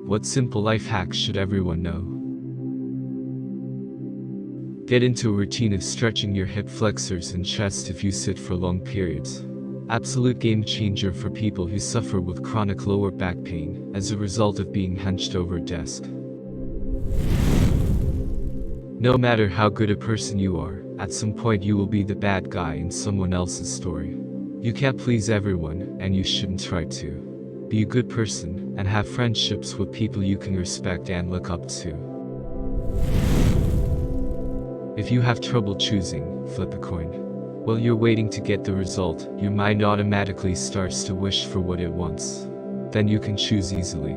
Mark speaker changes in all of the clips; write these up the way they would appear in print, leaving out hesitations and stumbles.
Speaker 1: What simple life hacks should everyone know? Get into a routine of stretching your hip flexors and chest if you sit for long periods. Absolute game changer for people who suffer with chronic lower back pain as a result of being hunched over a desk. No matter how good a person you are, at some point you will be the bad guy in someone else's story. You can't please everyone, and you shouldn't try to. Be a good person, and have friendships with people you can respect and look up to. If you have trouble choosing, flip a coin. While you're waiting to get the result, your mind automatically starts to wish for what it wants. Then you can choose easily.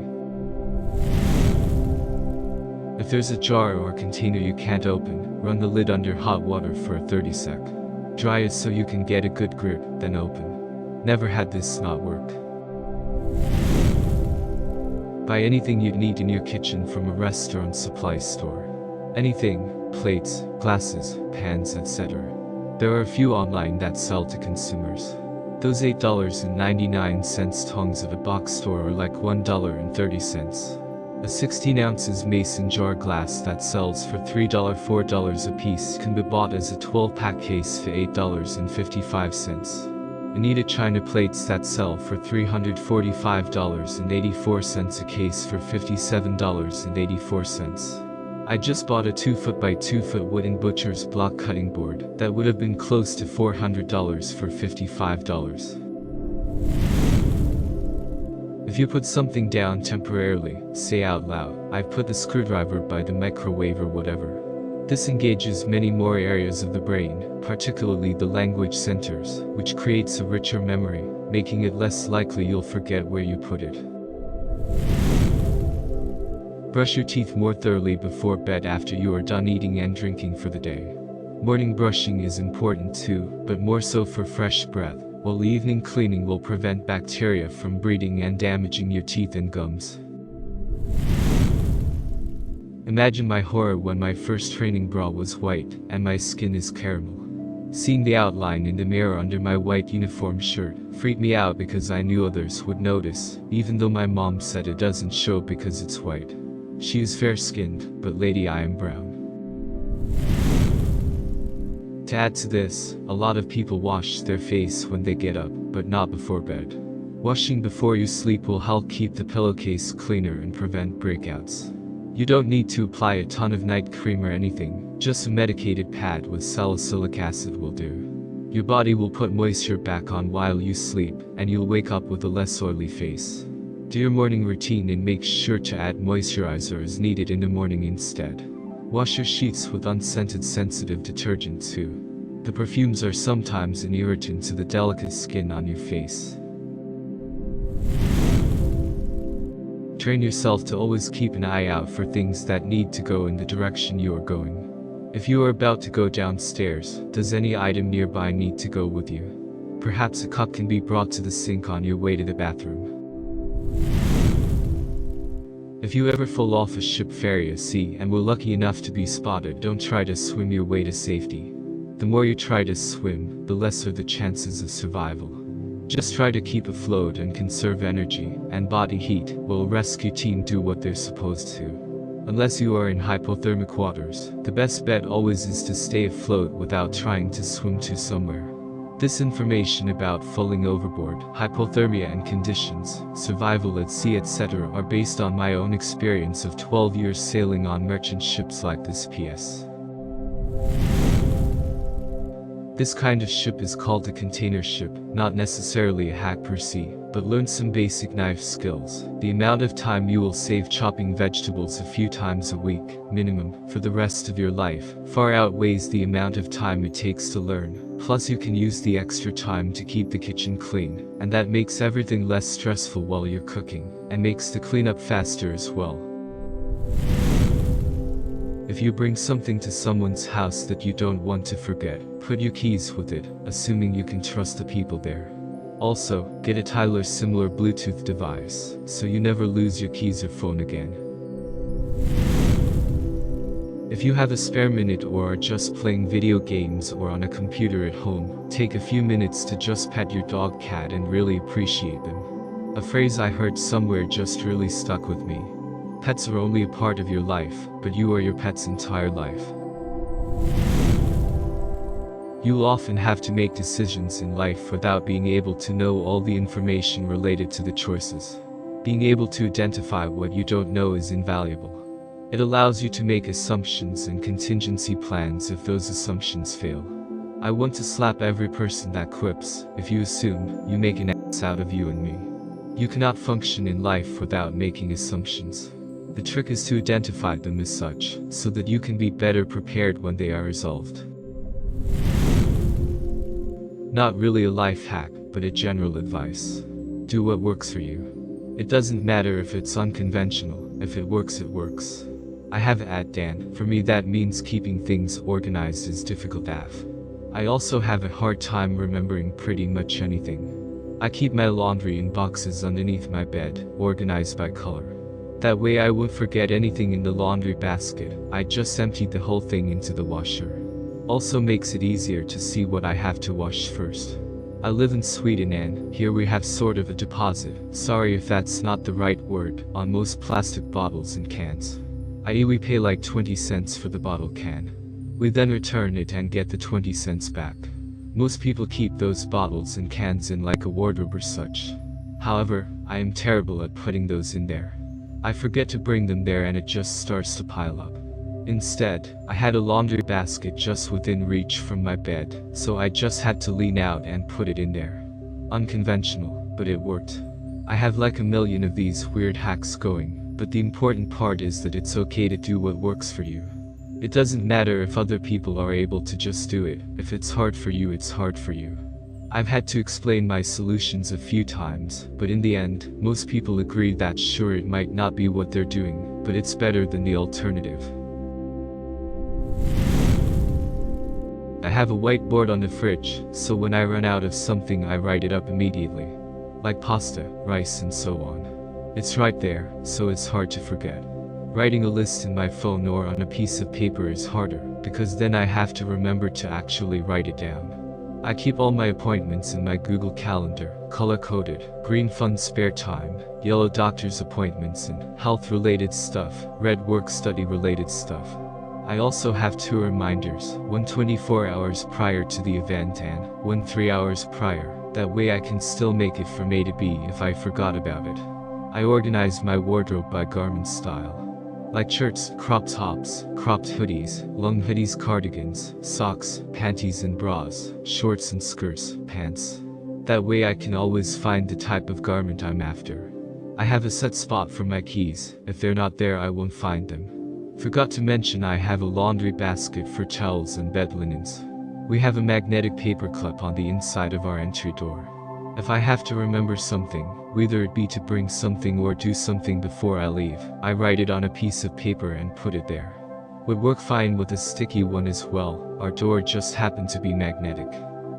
Speaker 1: If there's a jar or container you can't open, run the lid under hot water for 30 seconds. Dry it so you can get a good grip, then open. Never had this not work. Buy anything you'd need in your kitchen from a restaurant supply store. Anything, plates, glasses, pans, etc. There are a few online that sell to consumers. Those $8.99 tongs at a box store are like $1.30. A 16 ounces mason jar glass that sells for $3-4 a piece can be bought as a 12-pack case for $8.55. Anita china plates that sell for $345.84 a case for $57.84. I just bought a 2-foot by 2-foot wooden butcher's block cutting board that would have been close to $400 for $55. If you put something down temporarily, say out loud, "I've put the screwdriver by the microwave" or whatever. This engages many more areas of the brain, particularly the language centers, which creates a richer memory, making it less likely you'll forget where you put it. Brush your teeth more thoroughly before bed after you are done eating and drinking for the day. Morning brushing is important too, but more so for fresh breath, while evening cleaning will prevent bacteria from breeding and damaging your teeth and gums. Imagine my horror when my first training bra was white, and my skin is caramel. Seeing the outline in the mirror under my white uniform shirt freaked me out because I knew others would notice, even though my mom said it doesn't show because it's white. She is fair-skinned, but lady, I am brown. To add to this, a lot of people wash their face when they get up, but not before bed. Washing before you sleep will help keep the pillowcase cleaner and prevent breakouts. You don't need to apply a ton of night cream or anything, just a medicated pad with salicylic acid will do. Your body will put moisture back on while you sleep, and you'll wake up with a less oily face. Do your morning routine and make sure to add moisturizer as needed in the morning instead. Wash your sheets with unscented sensitive detergent too. The perfumes are sometimes an irritant to the delicate skin on your face. Train yourself to always keep an eye out for things that need to go in the direction you are going. If you are about to go downstairs, does any item nearby need to go with you? Perhaps a cup can be brought to the sink on your way to the bathroom. If you ever fall off a ship, ferry, or sea, and were lucky enough to be spotted, don't try to swim your way to safety. The more you try to swim, the lesser the chances of survival. Just try to keep afloat and conserve energy and body heat while a rescue team do what they're supposed to. Unless you are in hypothermic waters, the best bet always is to stay afloat without trying to swim to somewhere. This information about falling overboard, hypothermia and conditions, survival at sea, etc. are based on my own experience of 12 years sailing on merchant ships like this. PS. This kind of ship is called a container ship, not necessarily a hack per se, but learn some basic knife skills. The amount of time you will save chopping vegetables a few times a week, minimum, for the rest of your life, far outweighs the amount of time it takes to learn. Plus you can use the extra time to keep the kitchen clean, and that makes everything less stressful while you're cooking, and makes the cleanup faster as well. If you bring something to someone's house that you don't want to forget, put your keys with it, assuming you can trust the people there. Also, get a Tyler similar Bluetooth device, so you never lose your keys or phone again. If you have a spare minute or are just playing video games or on a computer at home, take a few minutes to just pet your dog, cat, and really appreciate them. A phrase I heard somewhere just really stuck with me. Pets are only a part of your life, but you are your pet's entire life. You'll often have to make decisions in life without being able to know all the information related to the choices. Being able to identify what you don't know is invaluable. It allows you to make assumptions and contingency plans if those assumptions fail. I want to slap every person that quips, "If you assume, you make an ass out of you and me." You cannot function in life without making assumptions. The trick is to identify them as such, so that you can be better prepared when they are resolved. Not really a life hack, but a general advice. Do what works for you. It doesn't matter if it's unconventional, if it works, it works. I have Dan. For me that means keeping things organized is difficult AF. I also have a hard time remembering pretty much anything. I keep my laundry in boxes underneath my bed, organized by color. That way I won't forget anything in the laundry basket. I just emptied the whole thing into the washer. Also makes it easier to see what I have to wash first. I live in Sweden and here we have sort of a deposit, sorry if that's not the right word, on most plastic bottles and cans. We pay like 20 cents for the bottle can. We then return it and get the 20 cents back. Most people keep those bottles and cans in like a wardrobe or such. However, I am terrible at putting those in there. I forget to bring them there and it just starts to pile up. Instead, I had a laundry basket just within reach from my bed, so I just had to lean out and put it in there. Unconventional, but it worked. I have like a million of these weird hacks going, but the important part is that it's okay to do what works for you. It doesn't matter if other people are able to just do it. If it's hard for you, it's hard for you. I've had to explain my solutions a few times, but in the end, most people agree that sure it might not be what they're doing, but it's better than the alternative. I have a whiteboard on the fridge, so when I run out of something I write it up immediately. Like pasta, rice and so on. It's right there, so it's hard to forget. Writing a list in my phone or on a piece of paper is harder, because then I have to remember to actually write it down. I keep all my appointments in my Google Calendar, color-coded, green fun spare time, yellow doctor's appointments and health-related stuff, red work-study-related stuff. I also have 2 reminders, one 24 hours prior to the event and one 3 hours prior, that way I can still make it from A to B if I forgot about it. I organized my wardrobe by garment style. Like shirts, crop tops, cropped hoodies, long hoodies, cardigans, socks, panties and bras, shorts and skirts, pants. That way I can always find the type of garment I'm after. I have a set spot for my keys, if they're not there I won't find them. Forgot to mention I have a laundry basket for towels and bed linens. We have a magnetic paper clip on the inside of our entry door. If I have to remember something, whether it be to bring something or do something before I leave, I write it on a piece of paper and put it there. Would work fine with a sticky one as well, our door just happened to be magnetic.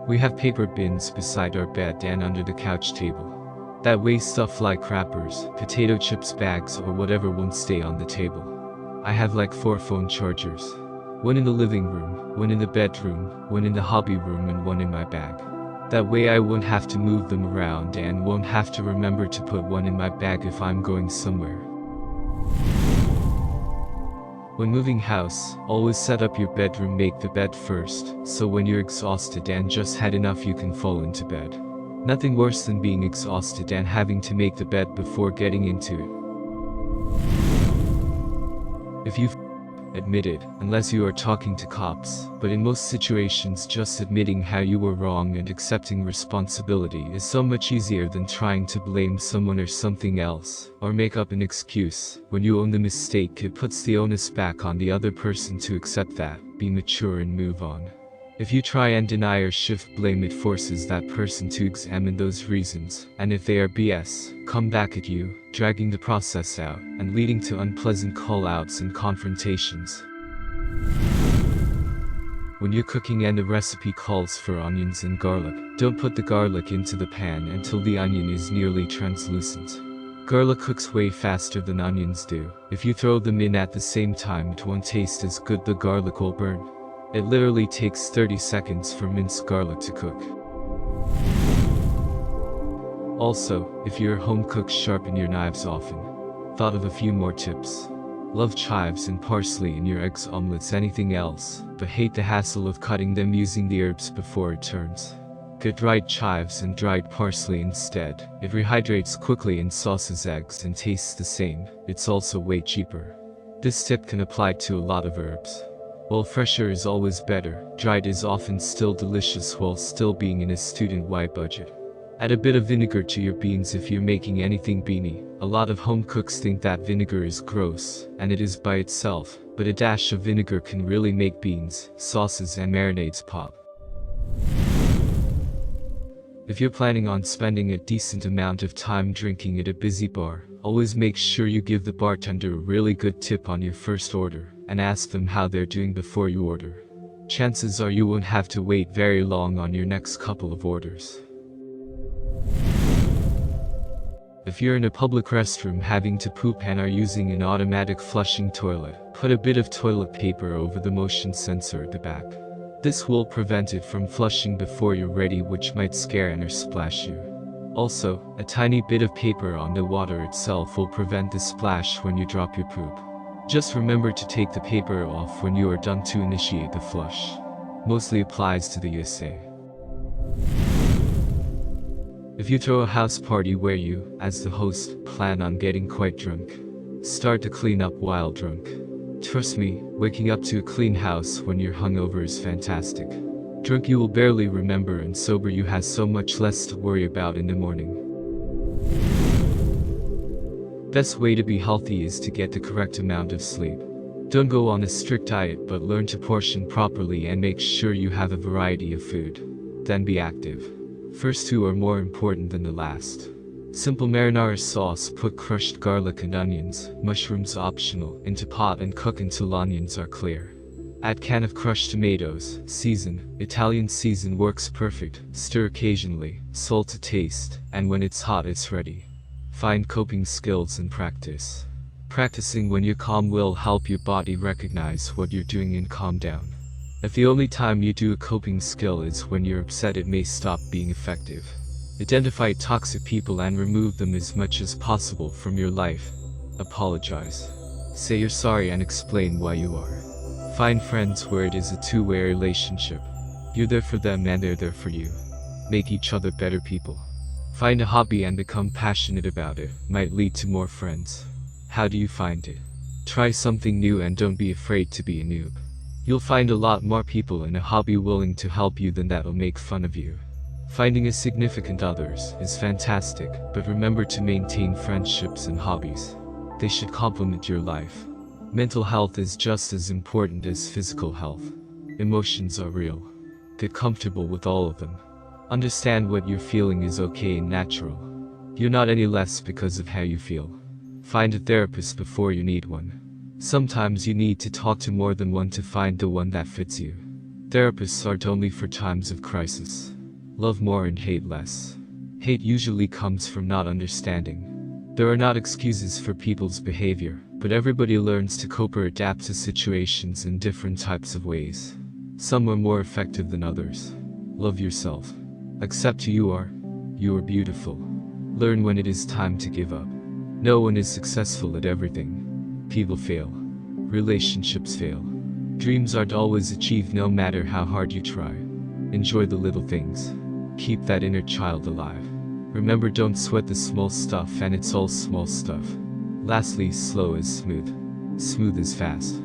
Speaker 1: We have paper bins beside our bed and under the couch table. That way stuff like wrappers, potato chips bags or whatever won't stay on the table. I have like 4 phone chargers. One in the living room, one in the bedroom, one in the hobby room and one in my bag. That way I won't have to move them around and won't have to remember to put one in my bag if I'm going somewhere. When moving house, always set up your bedroom, make the bed first, so when you're exhausted and just had enough you can fall into bed. Nothing worse than being exhausted and having to make the bed before getting into it. If you've admitted, unless you are talking to cops, but in most situations just admitting how you were wrong and accepting responsibility is so much easier than trying to blame someone or something else, or make up an excuse. When you own the mistake, it puts the onus back on the other person to accept that, be mature and move on. If you try and deny or shift blame, it forces that person to examine those reasons, and if they are BS, come back at you, dragging the process out, and leading to unpleasant call-outs and confrontations. When you're cooking and the recipe calls for onions and garlic, don't put the garlic into the pan until the onion is nearly translucent. Garlic cooks way faster than onions do. If you throw them in at the same time, it won't taste as good, the garlic will burn. It literally takes 30 seconds for minced garlic to cook. Also, if you're a home cook, sharpen your knives often. Thought of a few more tips. Love chives and parsley in your eggs, omelets, anything else, but hate the hassle of cutting them using the herbs before it turns. Get dried chives and dried parsley instead. It rehydrates quickly and sauces eggs and tastes the same. It's also way cheaper. This tip can apply to a lot of herbs. While fresher is always better, dried is often still delicious while still being in a student-wide budget. Add a bit of vinegar to your beans if you're making anything beany. A lot of home cooks think that vinegar is gross, and it is by itself, but a dash of vinegar can really make beans, sauces and marinades pop. If you're planning on spending a decent amount of time drinking at a busy bar, always make sure you give the bartender a really good tip on your first order, and ask them how they're doing before you order. Chances are you won't have to wait very long on your next couple of orders. If you're in a public restroom having to poop and are using an automatic flushing toilet, put a bit of toilet paper over the motion sensor at the back. This will prevent it from flushing before you're ready, which might scare and or splash you. Also, a tiny bit of paper on the water itself will prevent the splash when you drop your poop. Just remember to take the paper off when you are done to initiate the flush. Mostly applies to the USA. If you throw a house party where you, as the host, plan on getting quite drunk, start to clean up while drunk. Trust me, waking up to a clean house when you're hungover is fantastic. Drunk you will barely remember, and sober you has so much less to worry about in the morning. Best way to be healthy is to get the correct amount of sleep. Don't go on a strict diet, but learn to portion properly and make sure you have a variety of food. Then be active. First two are more important than the last. Simple marinara sauce, put crushed garlic and onions, mushrooms optional, into pot and cook until onions are clear. Add can of crushed tomatoes, season. Italian season works perfect, stir occasionally, salt to taste, and when it's hot it's ready. Find coping skills and practice. Practicing when you're calm will help your body recognize what you're doing and calm down. If the only time you do a coping skill is when you're upset, it may stop being effective. Identify toxic people and remove them as much as possible from your life. Apologize. Say you're sorry and explain why you are. Find friends where it is a two-way relationship. You're there for them and they're there for you. Make each other better people. Find a hobby and become passionate about it. Might lead to more friends. How do you find it? Try something new and don't be afraid to be a noob. You'll find a lot more people in a hobby willing to help you than that'll make fun of you. Finding a significant others is fantastic, but remember to maintain friendships and hobbies. They should complement your life. Mental health is just as important as physical health. Emotions are real. Get comfortable with all of them. Understand what you're feeling is okay and natural. You're not any less because of how you feel. Find a therapist before you need one. Sometimes you need to talk to more than one to find the one that fits you. Therapists aren't only for times of crisis. Love more and hate less. Hate usually comes from not understanding. There are not excuses for people's behavior, but everybody learns to cope or adapt to situations in different types of ways. Some are more effective than others. Love yourself. Accept who you are. You are beautiful. Learn when it is time to give up. No one is successful at everything. People fail. Relationships fail. Dreams aren't always achieved no matter how hard you try. Enjoy the little things. Keep that inner child alive. Remember, don't sweat the small stuff, and it's all small stuff. Lastly, slow is smooth. Smooth is fast.